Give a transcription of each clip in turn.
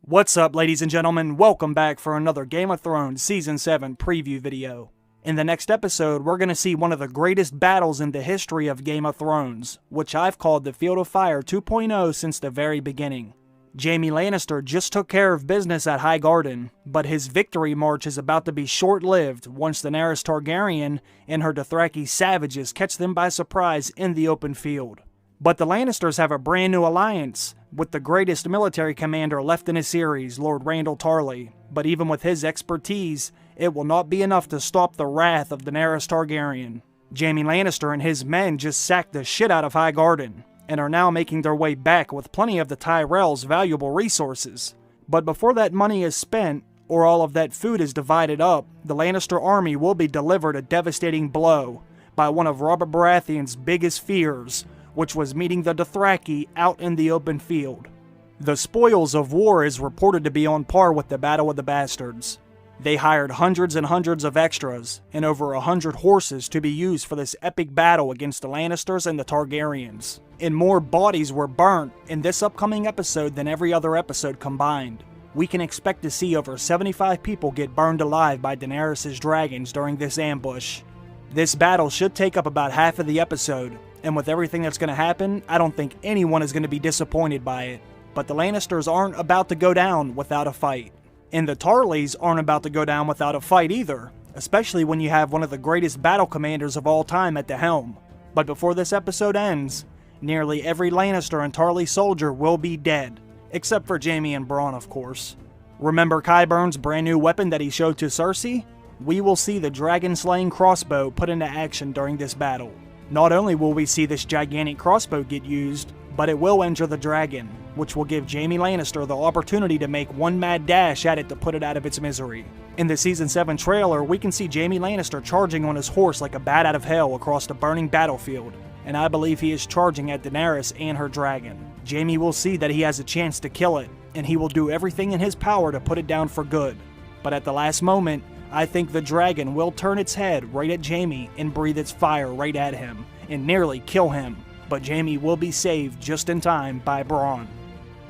What's up, ladies and gentlemen? Welcome back for another Game of Thrones Season 7 preview video. In the next episode, we're going to see one of the greatest battles in the history of Game of Thrones, which I've called the Field of Fire 2.0 since the very beginning. Jaime Lannister just took care of business at Highgarden, but his victory march is about to be short-lived once Daenerys Targaryen and her Dothraki savages catch them by surprise in the open field. But the Lannisters have a brand new alliance, with the greatest military commander left in the series, Lord Randyll Tarly. But even with his expertise, it will not be enough to stop the wrath of Daenerys Targaryen. Jaime Lannister and his men just sacked the shit out of Highgarden, and are now making their way back with plenty of the Tyrells' valuable resources. But before that money is spent, or all of that food is divided up, the Lannister army will be delivered a devastating blow by one of Robert Baratheon's biggest fears, which was meeting the Dothraki out in the open field. The spoils of war is reported to be on par with the Battle of the Bastards. They hired hundreds and hundreds of extras, and over 100 horses to be used for this epic battle against the Lannisters and the Targaryens. And more bodies were burnt in this upcoming episode than every other episode combined. We can expect to see over 75 people get burned alive by Daenerys' dragons during this ambush. This battle should take up about half of the episode, and with everything that's going to happen, I don't think anyone is going to be disappointed by it. But the Lannisters aren't about to go down without a fight. And the Tarlys aren't about to go down without a fight either, especially when you have one of the greatest battle commanders of all time at the helm. But before this episode ends, nearly every Lannister and Tarly soldier will be dead, except for Jaime and Bronn, of course. Remember Qyburn's brand new weapon that he showed to Cersei? We will see the dragon-slaying crossbow put into action during this battle. Not only will we see this gigantic crossbow get used, but it will injure the dragon, which will give Jaime Lannister the opportunity to make one mad dash at it to put it out of its misery. In the Season 7 trailer, we can see Jaime Lannister charging on his horse like a bat out of hell across the burning battlefield, and I believe he is charging at Daenerys and her dragon. Jaime will see that he has a chance to kill it, and he will do everything in his power to put it down for good. But at the last moment, I think the dragon will turn its head right at Jaime and breathe its fire right at him, and nearly kill him, but Jaime will be saved just in time by Bronn.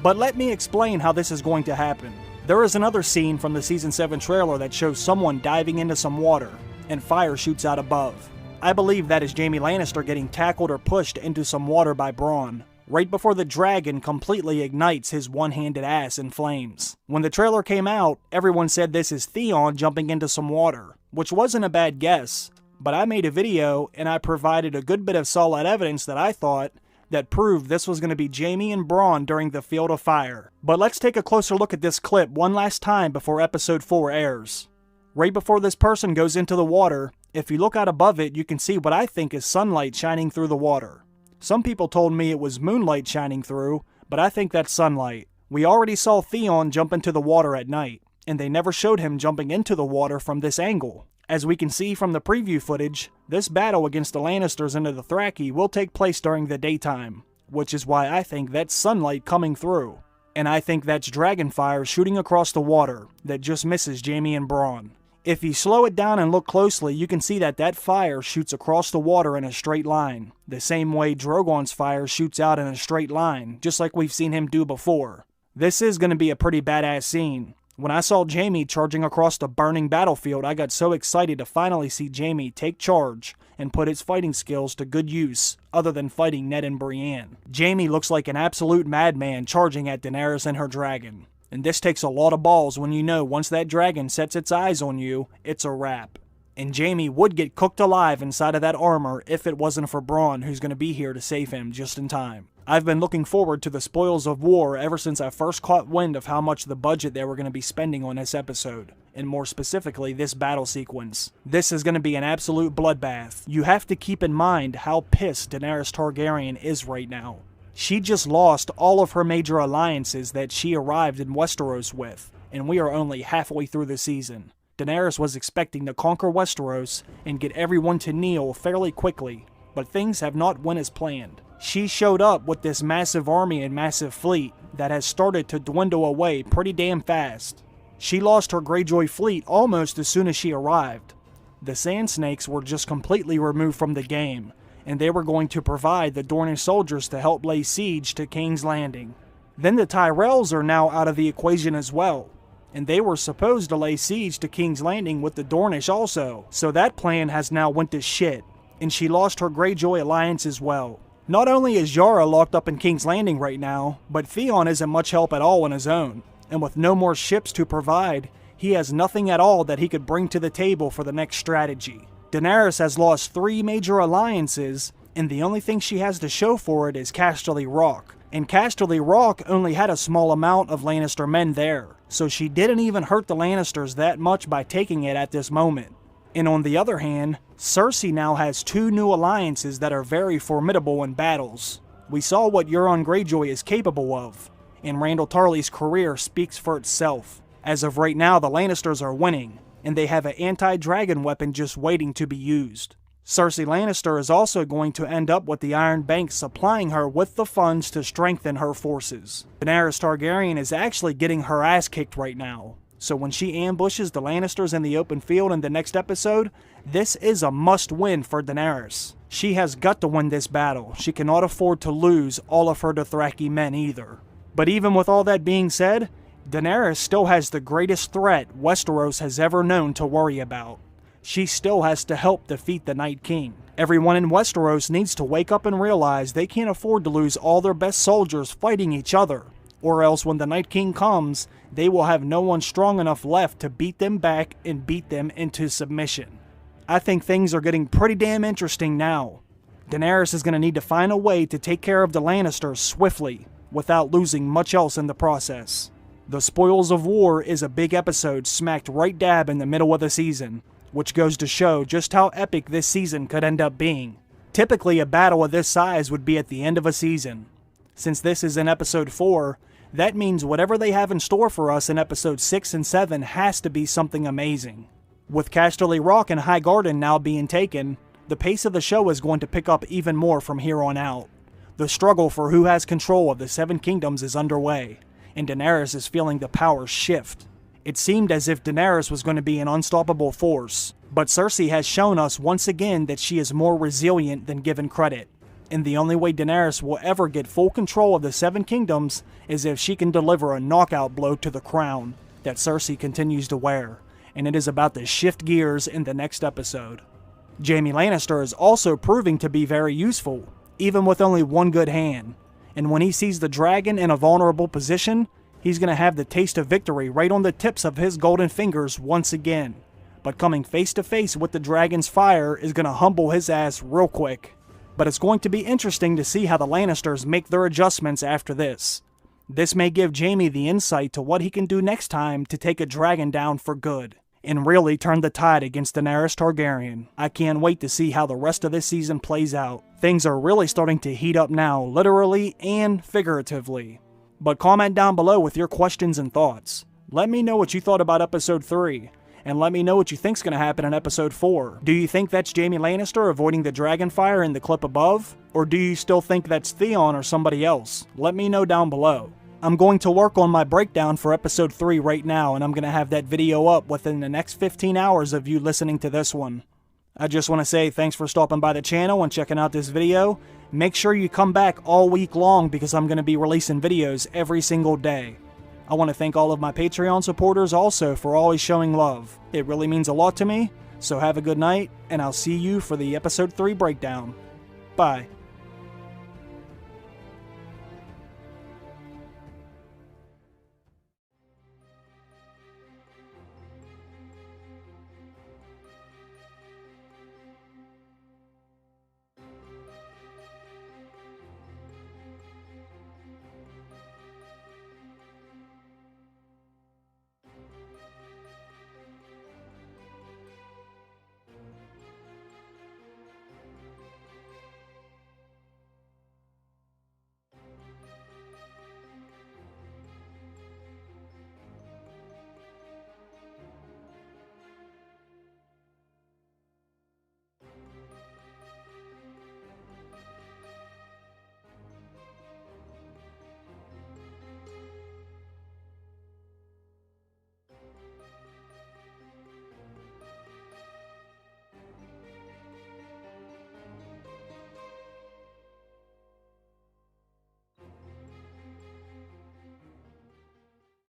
But let me explain how this is going to happen. There is another scene from the Season 7 trailer that shows someone diving into some water, and fire shoots out above. I believe that is Jaime Lannister getting tackled or pushed into some water by Bronn, right before the dragon completely ignites his one-handed ass in flames. When the trailer came out, everyone said this is Theon jumping into some water, which wasn't a bad guess, but I made a video and I provided a good bit of solid evidence that I thought that proved this was going to be Jaime and Bronn during the Field of Fire. But let's take a closer look at this clip one last time before episode 4 airs. Right before this person goes into the water, if you look out above it, you can see what I think is sunlight shining through the water. Some people told me it was moonlight shining through, but I think that's sunlight. We already saw Theon jump into the water at night, and they never showed him jumping into the water from this angle. As we can see from the preview footage, this battle against the Lannisters and the Dothraki will take place during the daytime, which is why I think that's sunlight coming through. And I think that's dragonfire shooting across the water that just misses Jaime and Bronn. If you slow it down and look closely, you can see that that fire shoots across the water in a straight line, the same way Drogon's fire shoots out in a straight line, just like we've seen him do before. This is going to be a pretty badass scene. When I saw Jaime charging across the burning battlefield, I got so excited to finally see Jaime take charge and put his fighting skills to good use, other than fighting Ned and Brienne. Jaime looks like an absolute madman charging at Daenerys and her dragon. And this takes a lot of balls when you know once that dragon sets its eyes on you, it's a wrap. And Jaime would get cooked alive inside of that armor if it wasn't for Bronn, who's going to be here to save him just in time. I've been looking forward to the spoils of war ever since I first caught wind of how much the budget they were going to be spending on this episode, and more specifically this battle sequence. This is going to be an absolute bloodbath. You have to keep in mind how pissed Daenerys Targaryen is right now. She just lost all of her major alliances that she arrived in Westeros with, and we are only halfway through the season. Daenerys was expecting to conquer Westeros and get everyone to kneel fairly quickly, but things have not went as planned. She showed up with this massive army and massive fleet that has started to dwindle away pretty damn fast. She lost her Greyjoy fleet almost as soon as she arrived. The Sand Snakes were just completely removed from the game, and they were going to provide the Dornish soldiers to help lay siege to King's Landing. Then the Tyrells are now out of the equation as well, and they were supposed to lay siege to King's Landing with the Dornish also, so that plan has now went to shit, and she lost her Greyjoy alliance as well. Not only is Yara locked up in King's Landing right now, but Theon isn't much help at all on his own, and with no more ships to provide, he has nothing at all that he could bring to the table for the next strategy. Daenerys has lost 3 major alliances, and the only thing she has to show for it is Casterly Rock. And Casterly Rock only had a small amount of Lannister men there, so she didn't even hurt the Lannisters that much by taking it at this moment. And on the other hand, Cersei now has 2 new alliances that are very formidable in battles. We saw what Euron Greyjoy is capable of, and Randyll Tarly's career speaks for itself. As of right now, the Lannisters are winning, and they have an anti-dragon weapon just waiting to be used. Cersei Lannister is also going to end up with the Iron Bank supplying her with the funds to strengthen her forces. Daenerys Targaryen is actually getting her ass kicked right now, so when she ambushes the Lannisters in the open field in the next episode, this is a must-win for Daenerys. She has got to win this battle. She cannot afford to lose all of her Dothraki men either. But even with all that being said, Daenerys still has the greatest threat Westeros has ever known to worry about. She still has to help defeat the Night King. Everyone in Westeros needs to wake up and realize they can't afford to lose all their best soldiers fighting each other, or else when the Night King comes, they will have no one strong enough left to beat them back and beat them into submission. I think things are getting pretty damn interesting now. Daenerys is going to need to find a way to take care of the Lannisters swiftly, without losing much else in the process. The Spoils of War is a big episode smacked right dab in the middle of the season, which goes to show just how epic this season could end up being. Typically, a battle of this size would be at the end of a season. Since this is in episode 4, that means whatever they have in store for us in episode 6 and 7 has to be something amazing. With Casterly Rock and Highgarden now being taken, the pace of the show is going to pick up even more from here on out. The struggle for who has control of the 7 kingdoms is underway, and Daenerys is feeling the power shift. It seemed as if Daenerys was going to be an unstoppable force, but Cersei has shown us once again that she is more resilient than given credit. And the only way Daenerys will ever get full control of the 7 kingdoms is if she can deliver a knockout blow to the crown that Cersei continues to wear, and it is about to shift gears in the next episode. Jaime Lannister is also proving to be very useful, even with only one good hand, and when he sees the dragon in a vulnerable position, he's going to have the taste of victory right on the tips of his golden fingers once again. But coming face to face with the dragon's fire is going to humble his ass real quick. But it's going to be interesting to see how the Lannisters make their adjustments after this. This may give Jaime the insight to what he can do next time to take a dragon down for good, and really turn the tide against Daenerys Targaryen. I can't wait to see how the rest of this season plays out. Things are really starting to heat up now, literally and figuratively. But comment down below with your questions and thoughts. Let me know what you thought about episode 3, and let me know what you think's going to happen in episode 4. Do you think that's Jaime Lannister avoiding the dragon fire in the clip above? Or do you still think that's Theon or somebody else? Let me know down below. I'm going to work on my breakdown for episode 3 right now, and I'm going to have that video up within the next 15 hours of you listening to this one. I just want to say thanks for stopping by the channel and checking out this video. Make sure you come back all week long because I'm going to be releasing videos every single day. I want to thank all of my Patreon supporters also for always showing love. It really means a lot to me, so have a good night, and I'll see you for the episode 3 breakdown. Bye.